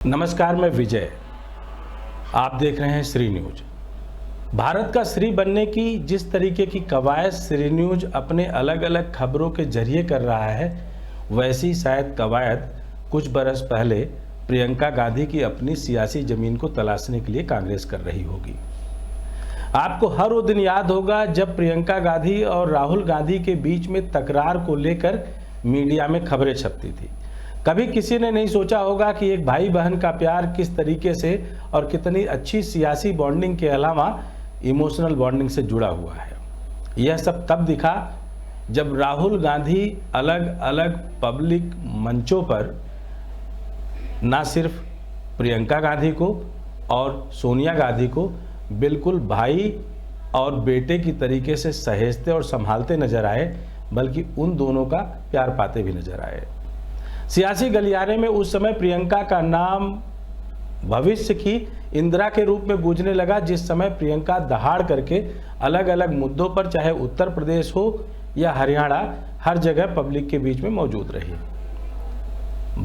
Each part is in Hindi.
नमस्कार, मैं विजय। आप देख रहे हैं श्री न्यूज। भारत का श्री बनने की जिस तरीके की कवायद श्री न्यूज अपने अलग अलग खबरों के जरिए कर रहा है, वैसी शायद कवायद कुछ बरस पहले प्रियंका गांधी की अपनी सियासी जमीन को तलाशने के लिए कांग्रेस कर रही होगी। आपको हर वो दिन याद होगा जब प्रियंका गांधी और राहुल गांधी के बीच में तकरार को लेकर मीडिया में खबरें छपती थी। कभी किसी ने नहीं सोचा होगा कि एक भाई बहन का प्यार किस तरीके से और कितनी अच्छी सियासी बॉन्डिंग के अलावा इमोशनल बॉन्डिंग से जुड़ा हुआ है। यह सब तब दिखा जब राहुल गांधी अलग अलग पब्लिक मंचों पर ना सिर्फ प्रियंका गांधी को और सोनिया गांधी को बिल्कुल भाई और बेटे की तरीके से सहेजते और संभालते नजर आए, बल्कि उन दोनों का प्यार पाते भी नजर आए। सियासी गलियारे में उस समय प्रियंका का नाम भविष्य की इंदिरा के रूप में गूंजने लगा, जिस समय प्रियंका दहाड़ करके अलग अलग मुद्दों पर, चाहे उत्तर प्रदेश हो या हरियाणा, हर जगह पब्लिक के बीच में मौजूद रही।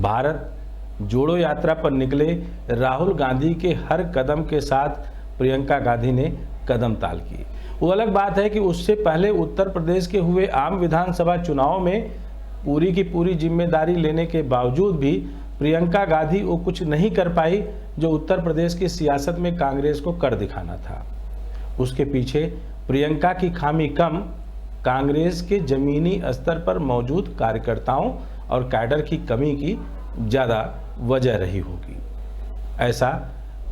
भारत जोड़ो यात्रा पर निकले राहुल गांधी के हर कदम के साथ प्रियंका गांधी ने कदम ताल की। वो अलग बात है कि उससे पहले उत्तर प्रदेश के हुए आम विधानसभा चुनाव में पूरी की पूरी जिम्मेदारी लेने के बावजूद भी प्रियंका गांधी वो कुछ नहीं कर पाई जो उत्तर प्रदेश की सियासत में कांग्रेस को कर दिखाना था। उसके पीछे प्रियंका की खामी कम, कांग्रेस के जमीनी स्तर पर मौजूद कार्यकर्ताओं और कैडर की कमी की ज़्यादा वजह रही होगी। ऐसा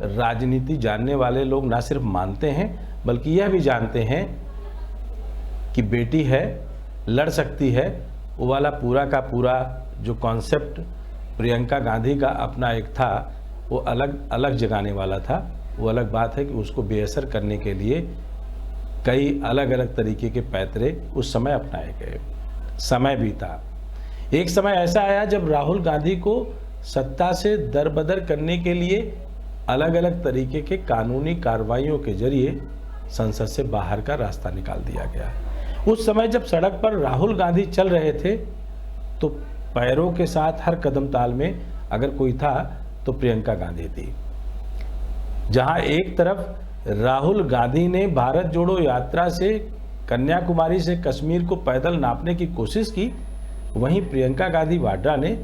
राजनीति जानने वाले लोग ना सिर्फ मानते हैं बल्कि यह भी जानते हैं कि बेटी है, लड़ सकती है। वो वाला पूरा का पूरा जो कॉन्सेप्ट प्रियंका गांधी का अपना एक था, वो अलग अलग जगाने वाला था। वो अलग बात है कि उसको बेअसर करने के लिए कई अलग अलग तरीके के पैतरे उस समय अपनाए गए। समय बीता। एक समय ऐसा आया जब राहुल गांधी को सत्ता से दरबदर करने के लिए अलग अलग तरीके के कानूनी कार्रवाइयों के जरिए संसद से बाहर का रास्ता निकाल दिया गया। उस समय जब सड़क पर राहुल गांधी चल रहे थे तो पैरों के साथ हर कदम ताल में अगर कोई था तो प्रियंका गांधी थी। जहां एक तरफ राहुल गांधी ने भारत जोड़ो यात्रा से कन्याकुमारी से कश्मीर को पैदल नापने की कोशिश की, वहीं प्रियंका गांधी वाड्रा ने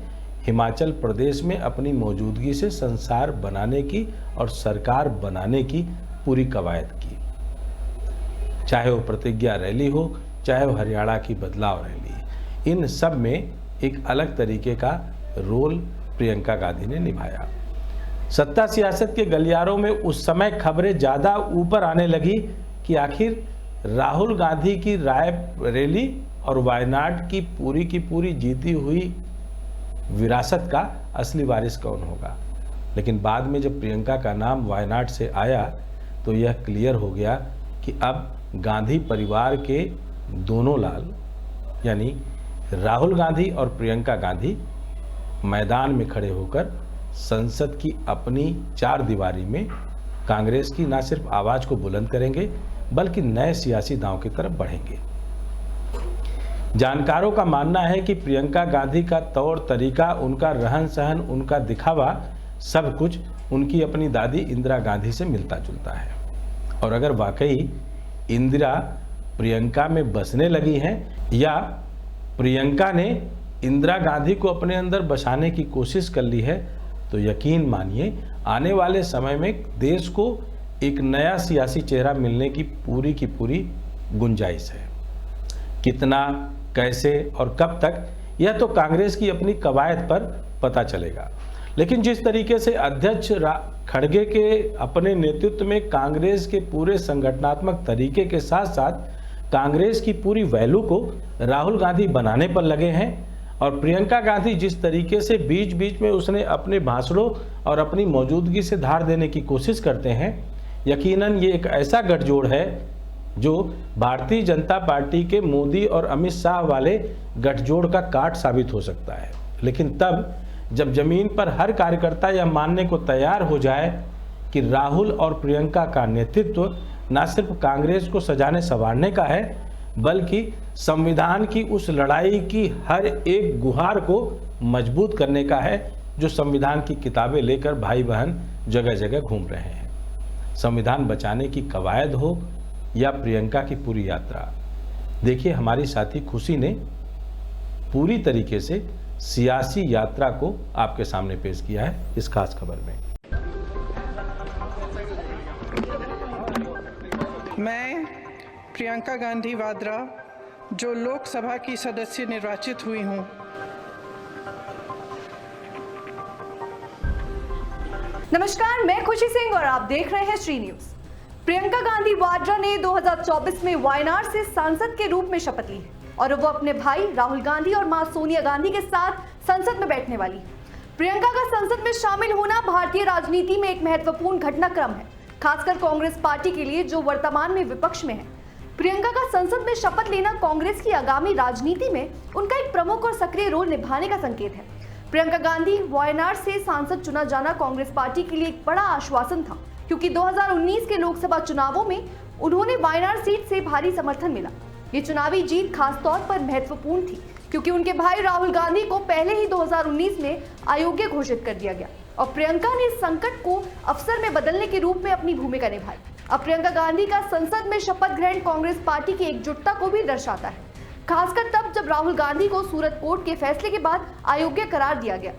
हिमाचल प्रदेश में अपनी मौजूदगी से संसार बनाने की और सरकार बनाने की पूरी कवायद की। चाहे वो प्रतिज्ञा रैली हो, चाहे वो हरियाणा की बदलाव रैली, इन सब में एक अलग तरीके का रोल प्रियंका गांधी ने निभाया। सत्ता सियासत के गलियारों में उस समय खबरें ज़्यादा ऊपर आने लगी कि आखिर राहुल गांधी की राय रैली और वायनाड की पूरी जीती हुई विरासत का असली वारिस कौन होगा। लेकिन बाद में जब प्रियंका का नाम वायनाड से आया तो यह क्लियर हो गया कि अब गांधी परिवार के दोनों लाल यानी राहुल गांधी और प्रियंका गांधी मैदान में खड़े होकर संसद की अपनी चार दीवारी में कांग्रेस की न सिर्फ आवाज को बुलंद करेंगे बल्कि नए सियासी दांव की तरफ बढ़ेंगे। जानकारों का मानना है कि प्रियंका गांधी का तौर तरीका, उनका रहन सहन, उनका दिखावा, सब कुछ उनकी अपनी दादी इंदिरा गांधी से मिलता जुलता है। और अगर वाकई इंदिरा प्रियंका में बसने लगी हैं या प्रियंका ने इंदिरा गांधी को अपने अंदर बसाने की कोशिश कर ली है, तो यकीन मानिए आने वाले समय में देश को एक नया सियासी चेहरा मिलने की पूरी गुंजाइश है। कितना, कैसे और कब तक, यह तो कांग्रेस की अपनी कवायद पर पता चलेगा। लेकिन जिस तरीके से अध्यक्ष खड़गे के अपने नेतृत्व में कांग्रेस के पूरे संगठनात्मक तरीके के साथ साथ कांग्रेस की पूरी वैल्यू को राहुल गांधी बनाने पर लगे हैं, और प्रियंका गांधी जिस तरीके से बीच बीच में उसने अपने भाषणों और अपनी मौजूदगी से धार देने की कोशिश करते हैं, यकीनन ये एक ऐसा गठजोड़ है जो भारतीय जनता पार्टी के मोदी और अमित शाह वाले गठजोड़ का काट साबित हो सकता है। लेकिन तब जब जमीन पर हर कार्यकर्ता यह मानने को तैयार हो जाए कि राहुल और प्रियंका का नेतृत्व न सिर्फ कांग्रेस को सजाने संवारने का है बल्कि संविधान की उस लड़ाई की हर एक गुहार को मजबूत करने का है, जो संविधान की किताबें लेकर भाई बहन जगह जगह घूम रहे हैं। संविधान बचाने की कवायद हो या प्रियंका की पूरी यात्रा, देखिए हमारी साथी खुशी ने पूरी तरीके से सियासी यात्रा को आपके सामने पेश किया है इस खास खबर में। मैं प्रियंका गांधी वाड्रा, जो लोकसभा की सदस्य निर्वाचित हुई हूँ, नमस्कार, मैं खुशी सिंह और आप देख रहे हैं श्री न्यूज। प्रियंका गांधी वाड्रा ने 2024 में वायनाड से सांसद के रूप में शपथ ली है और वो अपने भाई राहुल गांधी और मां सोनिया गांधी के साथ संसद में बैठने वाली है। प्रियंका का संसद में शामिल होना भारतीय राजनीति में एक महत्वपूर्ण घटनाक्रम है, खासकर कांग्रेस पार्टी के लिए जो वर्तमान में विपक्ष में है। प्रियंका का संसद में शपथ लेना कांग्रेस की आगामी राजनीति में उनका एक प्रमुख और सक्रिय रोल निभाने का संकेत है। प्रियंका गांधी वायनाड से सांसद चुना जाना कांग्रेस पार्टी के लिए एक बड़ा आश्वासन था, क्योंकि 2019 के लोकसभा चुनावों में उन्होंने वायनाड सीट से भारी समर्थन मिला। ये चुनावी जीत खासतौर पर महत्वपूर्ण थी, क्योंकि उनके भाई राहुल गांधी को पहले ही 2019 में अयोग्य घोषित कर दिया गया और प्रियंका ने इस संकट को अवसर में बदलने के रूप में अपनी भूमिका निभाई। अब प्रियंका गांधी का संसद में शपथ ग्रहण कांग्रेस पार्टी की एकजुटता को भी दर्शाता है, खासकर तब जब राहुल गांधी को सूरत कोर्ट के फैसले के बाद अयोग्य करार दिया गया।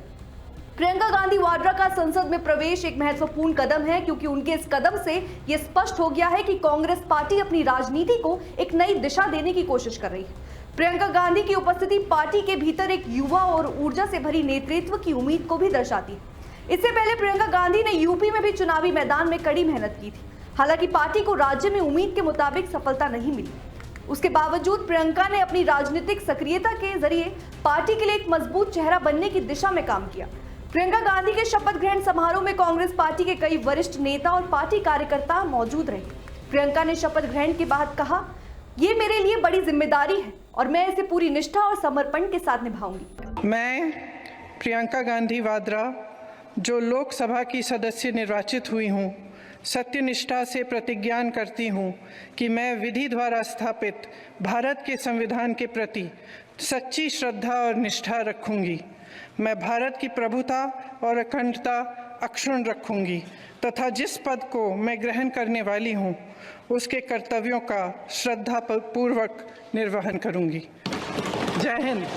प्रियंका गांधी वाड्रा का संसद में प्रवेश एक महत्वपूर्ण कदम है, क्योंकि उनके इस कदम से यह स्पष्ट हो गया है कि कांग्रेस पार्टी अपनी राजनीति को एक नई दिशा देने की कोशिश कर रही है। प्रियंका गांधी की उपस्थिति पार्टी के भीतर एक युवा और ऊर्जा से भरी नेतृत्व की उम्मीद को भी दर्शाती है। इससे पहले प्रियंका गांधी ने यूपी में भी चुनावी मैदान में कड़ी मेहनत की थी। हालांकि पार्टी को राज्य में उम्मीद के मुताबिक सफलता नहीं मिली, उसके बावजूद प्रियंका ने अपनी राजनीतिक सक्रियता के जरिए पार्टी के लिए एक मजबूत चेहरा बनने की दिशा में काम किया। प्रियंका गांधी के शपथ ग्रहण समारोह में कांग्रेस पार्टी के कई वरिष्ठ नेता और पार्टी कार्यकर्ता मौजूद रहे। प्रियंका ने शपथ ग्रहण के बाद कहा, ये मेरे लिए बड़ी जिम्मेदारी है और मैं इसे पूरी निष्ठा और समर्पण के साथ निभाऊंगी। मैं प्रियंका गांधी वाड्रा, जो लोकसभा की सदस्य निर्वाचित हुई हूँ, सत्यनिष्ठा से प्रतिज्ञान करती हूँ कि मैं विधि द्वारा स्थापित भारत के संविधान के प्रति सच्ची श्रद्धा और निष्ठा रखूंगी। मैं भारत की प्रभुता और अखंडता अक्षुण्ण रखूंगी तथा जिस पद को मैं ग्रहण करने वाली हूँ उसके कर्तव्यों का श्रद्धापूर्वक निर्वहन करूंगी। जय हिंद।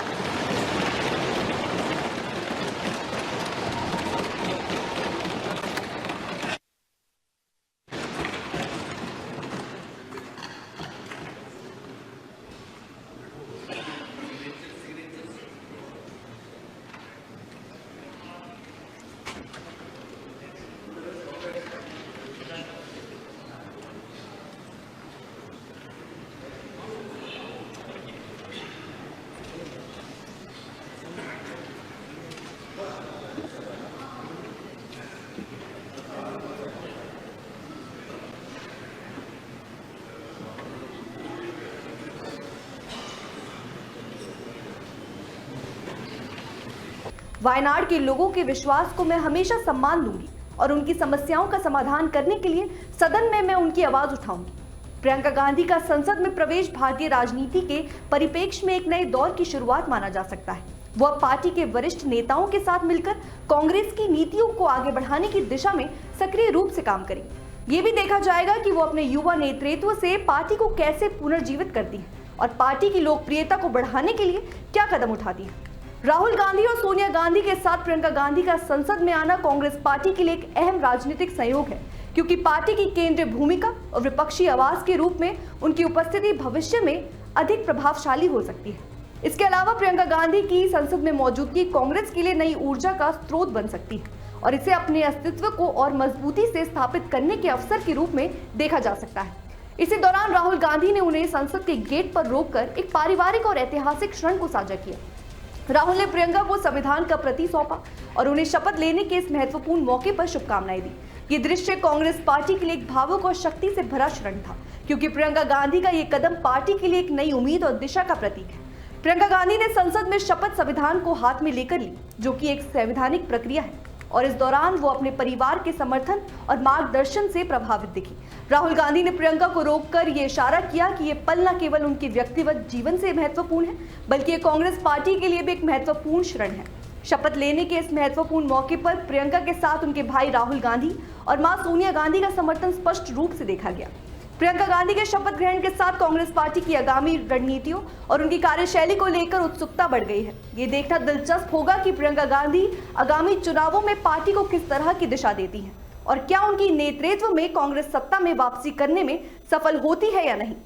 वायनाड के लोगों के विश्वास को मैं हमेशा सम्मान दूंगी और उनकी समस्याओं का समाधान करने के लिए सदन में मैं उनकी आवाज उठाऊंगी। प्रियंका गांधी का संसद में प्रवेश भारतीय राजनीति के परिप्रेक्ष्य में एक नए दौर की शुरुआत माना जा सकता है। वो अब पार्टी के वरिष्ठ नेताओं के साथ मिलकर कांग्रेस की नीतियों को आगे बढ़ाने की दिशा में सक्रिय रूप से काम करेंगी। ये भी देखा जाएगा कि वो अपने युवा नेतृत्व से पार्टी को कैसे पुनर्जीवित करती है और पार्टी की लोकप्रियता को बढ़ाने के लिए क्या कदम उठाती है। राहुल गांधी और सोनिया गांधी के साथ प्रियंका गांधी का संसद में आना कांग्रेस पार्टी के लिए एक अहम राजनीतिक संयोग है, क्योंकि पार्टी की केंद्रीय भूमिका और विपक्षी आवाज के रूप में उनकी उपस्थिति भविष्य में अधिक प्रभावशाली हो सकती है। इसके अलावा प्रियंका गांधी की संसद में मौजूदगी कांग्रेस के लिए नई ऊर्जा का स्रोत बन सकती है और इसे अपने अस्तित्व को और मजबूती से स्थापित करने के अवसर के रूप में देखा जा सकता है। इसी दौरान राहुल गांधी ने उन्हें संसद के गेट पर रोककर एक पारिवारिक और ऐतिहासिक क्षण को साझा किया। राहुल ने प्रियंका को संविधान का प्रति सौंपा और उन्हें शपथ लेने के इस महत्वपूर्ण मौके पर शुभकामनाएं दी। ये दृश्य कांग्रेस पार्टी के लिए एक भावुक और शक्ति से भरा क्षण था, क्योंकि प्रियंका गांधी का ये कदम पार्टी के लिए एक नई उम्मीद और दिशा का प्रतीक है। प्रियंका गांधी ने संसद में शपथ संविधान को हाथ में लेकर ली, जो कि एक संवैधानिक प्रक्रिया है, और इस दौरान वो अपने परिवार के समर्थन और मार्गदर्शन से प्रभावित दिखी। राहुल गांधी ने प्रियंका को रोककर ये इशारा किया कि ये पल न केवल उनके व्यक्तिगत जीवन से महत्वपूर्ण है, बल्कि ये कांग्रेस पार्टी के लिए भी एक महत्वपूर्ण क्षण है। शपथ लेने के इस महत्वपूर्ण मौके पर प्रियंका के साथ उनके भाई राहुल गांधी और मां सोनिया गांधी का समर्थन स्पष्ट रूप से देखा गया। प्रियंका गांधी के शपथ ग्रहण के साथ कांग्रेस पार्टी की आगामी रणनीतियों और उनकी कार्यशैली को लेकर उत्सुकता बढ़ गई है। ये देखना दिलचस्प होगा कि प्रियंका गांधी आगामी चुनावों में पार्टी को किस तरह की दिशा देती हैं और क्या उनकी नेतृत्व में कांग्रेस सत्ता में वापसी करने में सफल होती है या नहीं।